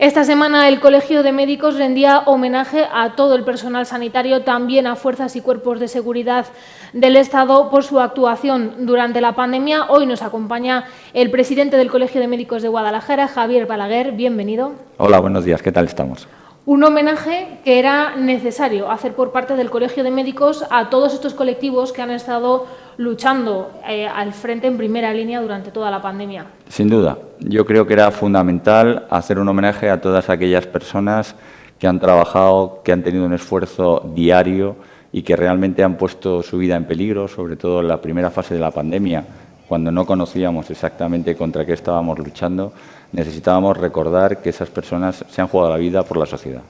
Esta semana el Colegio de Médicos rendía homenaje a todo el personal sanitario, también a fuerzas y cuerpos de seguridad del Estado por su actuación durante la pandemia. Hoy nos acompaña el presidente del Colegio de Médicos de Guadalajara, Javier Balaguer. Bienvenido. Hola, buenos días. ¿Qué tal estamos? Un homenaje que era necesario hacer por parte del Colegio de Médicos a todos estos colectivos que han estado luchando al frente en primera línea durante toda la pandemia. Sin duda. Yo creo que era fundamental hacer un homenaje a todas aquellas personas que han trabajado, que han tenido un esfuerzo diario y que realmente han puesto su vida en peligro, sobre todo en la primera fase de la pandemia, cuando no conocíamos exactamente contra qué estábamos luchando. Necesitábamos recordar que esas personas se han jugado la vida por la sociedad.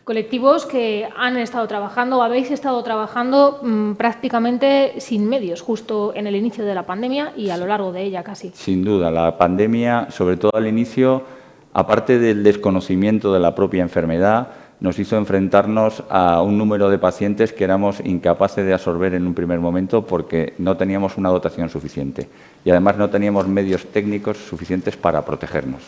Colectivos que han estado trabajando, habéis estado trabajando prácticamente sin medios, justo en el inicio de la pandemia y a lo largo de ella casi. Sin duda, la pandemia, sobre todo al inicio, aparte del desconocimiento de la propia enfermedad, nos hizo enfrentarnos a un número de pacientes que éramos incapaces de absorber en un primer momento porque no teníamos una dotación suficiente y además no teníamos medios técnicos suficientes para protegernos.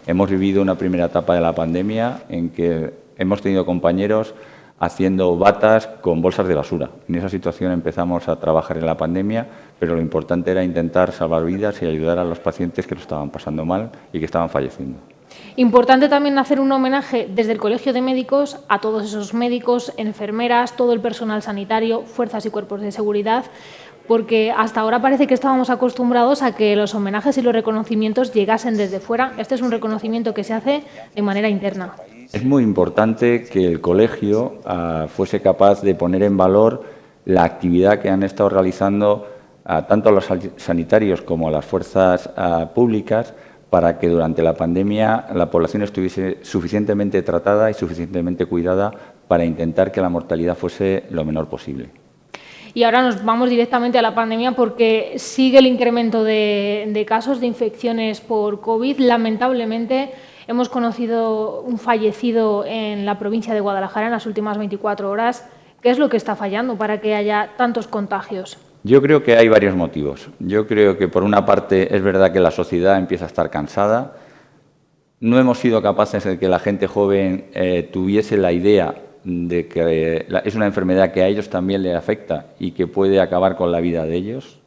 Hemos vivido una primera etapa de la pandemia en que hemos tenido compañeros haciendo batas con bolsas de basura. En esa situación empezamos a trabajar en la pandemia, pero lo importante era intentar salvar vidas y ayudar a los pacientes que lo estaban pasando mal y que estaban falleciendo. Importante también hacer un homenaje desde el Colegio de Médicos a todos esos médicos, enfermeras, todo el personal sanitario, fuerzas y cuerpos de seguridad, porque hasta ahora parece que estábamos acostumbrados a que los homenajes y los reconocimientos llegasen desde fuera. Este es un reconocimiento que se hace de manera interna. Es muy importante que el colegio fuese capaz de poner en valor la actividad que han estado realizando tanto a los sanitarios como a las fuerzas públicas para que durante la pandemia la población estuviese suficientemente tratada y suficientemente cuidada para intentar que la mortalidad fuese lo menor posible. Y ahora nos vamos directamente a la pandemia porque sigue el incremento de casos de infecciones por COVID. Lamentablemente hemos conocido un fallecido en la provincia de Guadalajara en las últimas 24 horas. ¿Qué es lo que está fallando para que haya tantos contagios? Yo creo que hay varios motivos. Yo creo que por una parte es verdad que la sociedad empieza a estar cansada. No hemos sido capaces de que la gente joven tuviese la idea de que es una enfermedad que a ellos también les afecta y que puede acabar con la vida de ellos.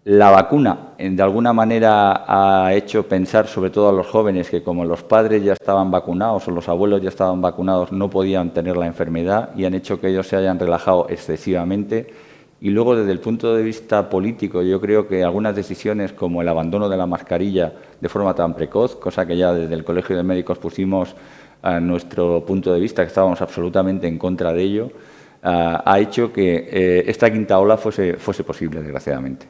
La vacuna, de alguna manera, ha hecho pensar, sobre todo a los jóvenes, que como los padres ya estaban vacunados o los abuelos ya estaban vacunados, no podían tener la enfermedad y han hecho que ellos se hayan relajado excesivamente. Y luego, desde el punto de vista político, yo creo que algunas decisiones como el abandono de la mascarilla de forma tan precoz, cosa que ya desde el Colegio de Médicos pusimos a nuestro punto de vista, que estábamos absolutamente en contra de ello, ha hecho que esta quinta ola fuese posible, desgraciadamente.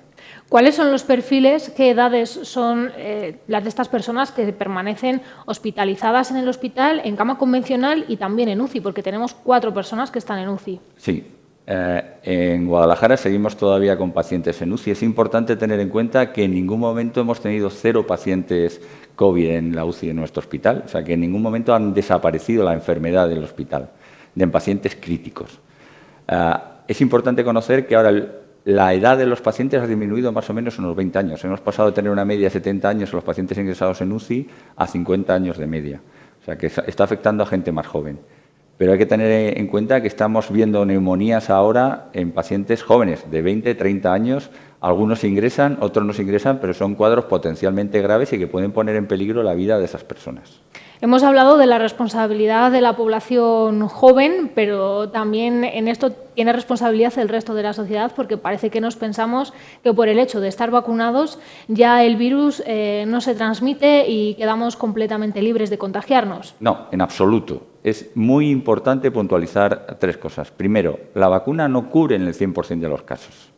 ¿Cuáles son los perfiles, qué edades son las de estas personas que permanecen hospitalizadas en el hospital, en cama convencional y también en UCI? Porque tenemos 4 personas que están en UCI. Sí. En Guadalajara seguimos todavía con pacientes en UCI. Es importante tener en cuenta que en ningún momento hemos tenido 0 pacientes COVID en la UCI en nuestro hospital. O sea, que en ningún momento han desaparecido la enfermedad del hospital, en pacientes críticos. Es importante conocer que ahora la edad de los pacientes ha disminuido más o menos unos 20 años. Hemos pasado de tener una media de 70 años en los pacientes ingresados en UCI a 50 años de media. O sea, que está afectando a gente más joven. Pero hay que tener en cuenta que estamos viendo neumonías ahora en pacientes jóvenes de 20, 30 años. Algunos ingresan, otros no se ingresan, pero son cuadros potencialmente graves y que pueden poner en peligro la vida de esas personas. Hemos hablado de la responsabilidad de la población joven, pero también en esto tiene responsabilidad el resto de la sociedad, porque parece que nos pensamos que por el hecho de estar vacunados ya el virus no se transmite y quedamos completamente libres de contagiarnos. No, en absoluto. Es muy importante puntualizar 3 cosas. Primero, la vacuna no cubre en el 100% de los casos.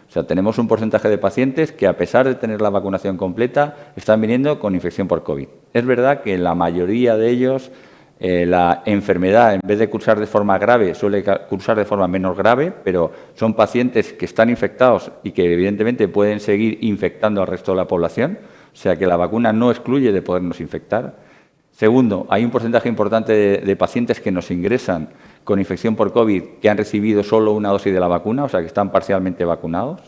O sea, tenemos un porcentaje de pacientes que, a pesar de tener la vacunación completa, están viniendo con infección por COVID. Es verdad que la mayoría de ellos, la enfermedad, en vez de cursar de forma grave, suele cursar de forma menos grave, pero son pacientes que están infectados y que, evidentemente, pueden seguir infectando al resto de la población. O sea, que la vacuna no excluye de podernos infectar. Segundo, hay un porcentaje importante de pacientes que nos ingresan con infección por COVID que han recibido solo una dosis de la vacuna, o sea que están parcialmente vacunados.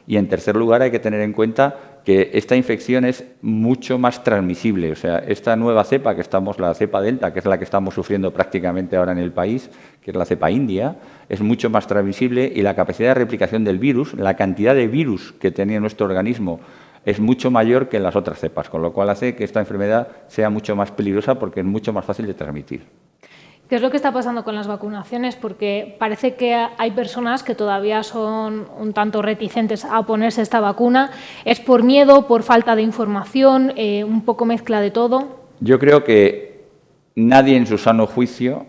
Y en tercer lugar hay que tener en cuenta que esta infección es mucho más transmisible. O sea, esta nueva cepa la cepa Delta, que es la que estamos sufriendo prácticamente ahora en el país, que es la cepa india, es mucho más transmisible y la capacidad de replicación del virus, la cantidad de virus que tenía nuestro organismo es mucho mayor que en las otras cepas, con lo cual hace que esta enfermedad sea mucho más peligrosa porque es mucho más fácil de transmitir. ¿Qué es lo que está pasando con las vacunaciones? Porque parece que hay personas que todavía son un tanto reticentes a ponerse esta vacuna. ¿Es por miedo, por falta de información, un poco mezcla de todo? Yo creo que nadie en su sano juicio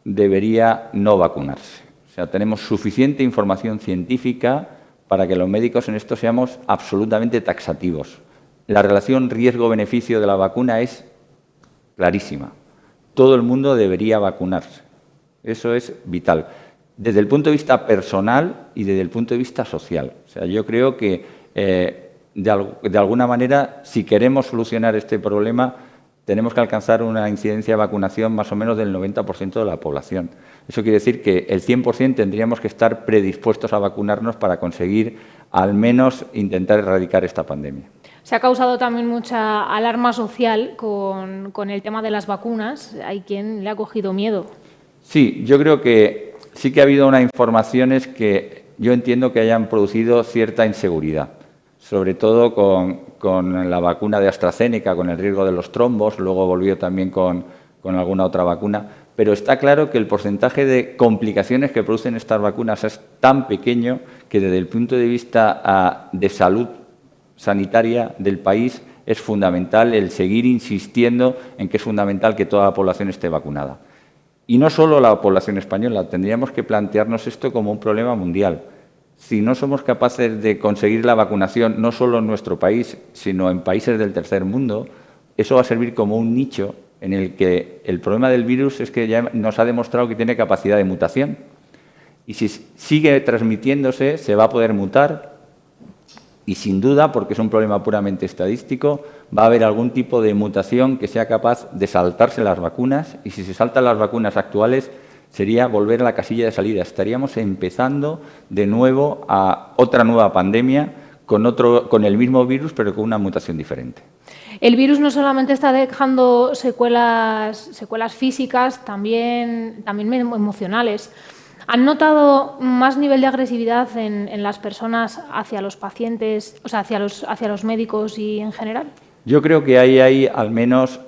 debería no vacunarse. O sea, tenemos suficiente información científica para que los médicos en esto seamos absolutamente taxativos. La relación riesgo-beneficio de la vacuna es clarísima. Todo el mundo debería vacunarse. Eso es vital. Desde el punto de vista personal y desde el punto de vista social. O sea, yo creo que, de alguna manera, si queremos solucionar este problema, tenemos que alcanzar una incidencia de vacunación más o menos del 90% de la población. Eso quiere decir que el 100% tendríamos que estar predispuestos a vacunarnos para conseguir, al menos, intentar erradicar esta pandemia. Se ha causado también mucha alarma social con el tema de las vacunas. Hay quien le ha cogido miedo. Sí, yo creo que sí que ha habido unas informaciones que yo entiendo que hayan producido cierta inseguridad, sobre todo con la vacuna de AstraZeneca, con el riesgo de los trombos, luego volvió también con alguna otra vacuna, pero está claro que el porcentaje de complicaciones que producen estas vacunas es tan pequeño que desde el punto de vista de salud sanitaria del país es fundamental el seguir insistiendo en que es fundamental que toda la población esté vacunada. Y no solo la población española, tendríamos que plantearnos esto como un problema mundial. Si no somos capaces de conseguir la vacunación, no solo en nuestro país, sino en países del tercer mundo, eso va a servir como un nicho en el que el problema del virus es que ya nos ha demostrado que tiene capacidad de mutación. Y si sigue transmitiéndose, se va a poder mutar. Y sin duda, porque es un problema puramente estadístico, va a haber algún tipo de mutación que sea capaz de saltarse las vacunas, y si se saltan las vacunas actuales sería volver a la casilla de salida. Estaríamos empezando de nuevo a otra nueva pandemia con el mismo virus pero con una mutación diferente. El virus no solamente está dejando secuelas físicas, también emocionales. ¿Han notado más nivel de agresividad en las personas hacia los pacientes, o sea, hacia los médicos y en general? Yo creo que hay al menos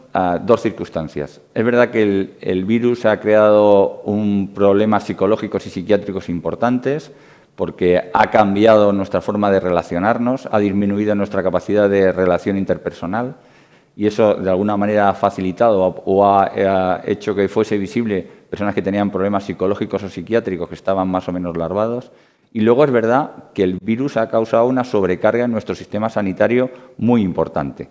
dos circunstancias. Es verdad que el virus ha creado un problemas psicológicos y psiquiátricos importantes porque ha cambiado nuestra forma de relacionarnos, ha disminuido nuestra capacidad de relación interpersonal y eso de alguna manera ha facilitado o ha hecho que fuese visible personas que tenían problemas psicológicos o psiquiátricos que estaban más o menos larvados. Y luego es verdad que el virus ha causado una sobrecarga en nuestro sistema sanitario muy importante,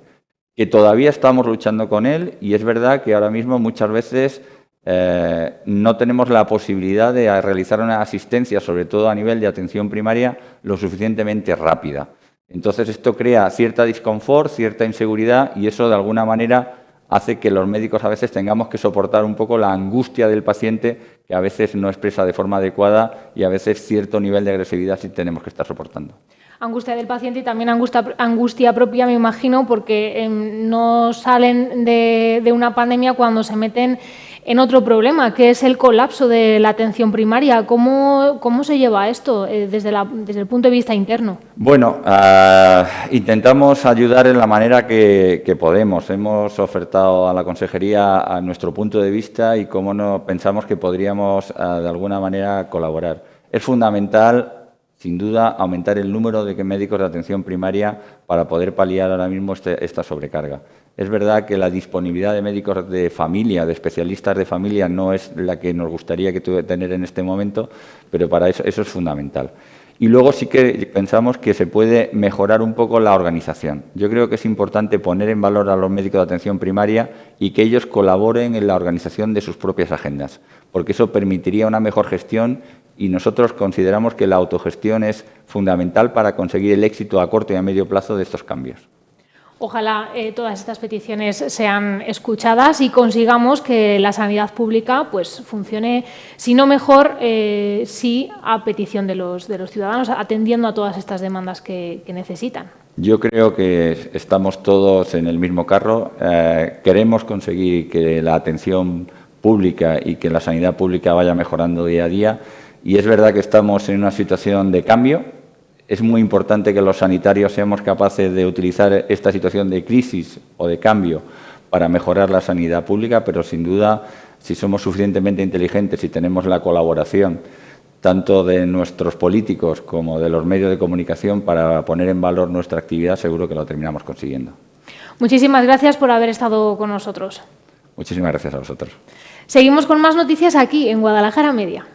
que todavía estamos luchando con él y es verdad que ahora mismo muchas veces no tenemos la posibilidad de realizar una asistencia, sobre todo a nivel de atención primaria, lo suficientemente rápida. Entonces esto crea cierta disconfort, cierta inseguridad y eso de alguna manera hace que los médicos a veces tengamos que soportar un poco la angustia del paciente que a veces no expresa de forma adecuada y a veces cierto nivel de agresividad sí tenemos que estar soportando. Angustia del paciente y también angustia propia, me imagino, porque no salen de una pandemia cuando se meten en otro problema, que es el colapso de la atención primaria. ¿Cómo se lleva esto desde el punto de vista interno? Bueno, intentamos ayudar en la manera que podemos. Hemos ofertado a la consejería a nuestro punto de vista y cómo no pensamos que podríamos de alguna manera colaborar. Es fundamental, sin duda, aumentar el número de médicos de atención primaria para poder paliar ahora mismo esta sobrecarga. Es verdad que la disponibilidad de médicos de familia, de especialistas de familia, no es la que nos gustaría tener en este momento, pero para eso es fundamental. Y luego sí que pensamos que se puede mejorar un poco la organización. Yo creo que es importante poner en valor a los médicos de atención primaria y que ellos colaboren en la organización de sus propias agendas, porque eso permitiría una mejor gestión y nosotros consideramos que la autogestión es fundamental para conseguir el éxito a corto y a medio plazo de estos cambios. Ojalá todas estas peticiones sean escuchadas y consigamos que la sanidad pública pues, funcione, si no mejor, sí a petición de los ciudadanos, atendiendo a todas estas demandas que necesitan. Yo creo que estamos todos en el mismo carro. Queremos conseguir que la atención pública y que la sanidad pública vaya mejorando día a día. Y es verdad que estamos en una situación de cambio. Es muy importante que los sanitarios seamos capaces de utilizar esta situación de crisis o de cambio para mejorar la sanidad pública, pero sin duda, si somos suficientemente inteligentes y tenemos la colaboración tanto de nuestros políticos como de los medios de comunicación para poner en valor nuestra actividad, seguro que lo terminamos consiguiendo. Muchísimas gracias por haber estado con nosotros. Muchísimas gracias a vosotros. Seguimos con más noticias aquí en Guadalajara Media.